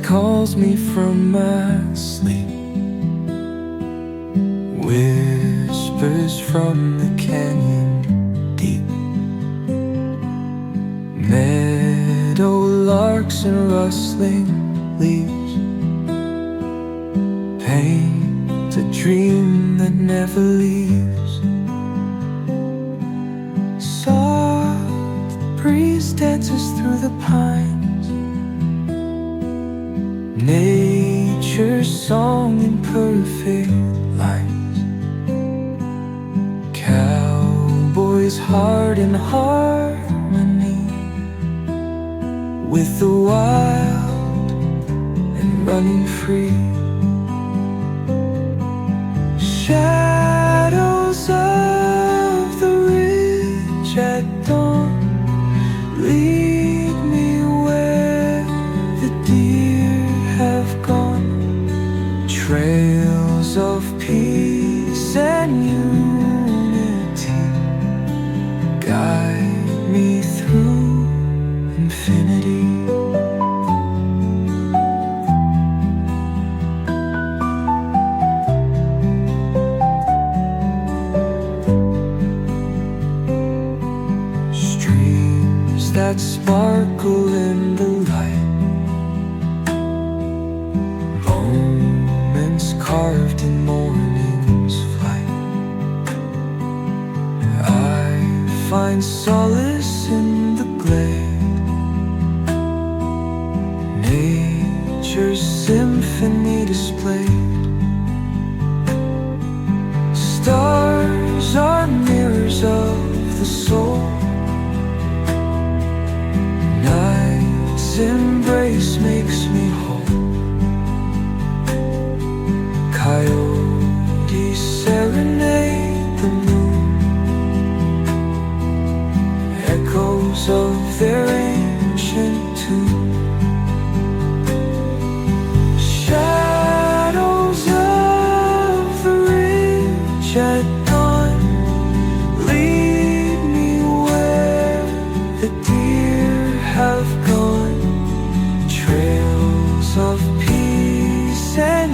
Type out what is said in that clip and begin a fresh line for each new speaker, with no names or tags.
calls me from my sleep, whispers from the canyon deep. Meadow larks and rustling leaves paint a dream that never leaves. Soft breeze dances through the pines, nature's song in perfect lines. Cowboy's heart in harmony with the wild and running free. Shadows of the ridge at dawn lead me where the deer have gone. Trails of peace and unity guide me through infinity. Streams that sparkle in the light, moments carved in morning's flight. I find solace in the glade, nature's symphony displayed. Stars are mirrors of the soul, night's embrace makes me whole. Coyotes serenade the moon, echoes of their ancient tune. Shadows of the ridge at dawn lead me where the deer have gone. Trails of peace and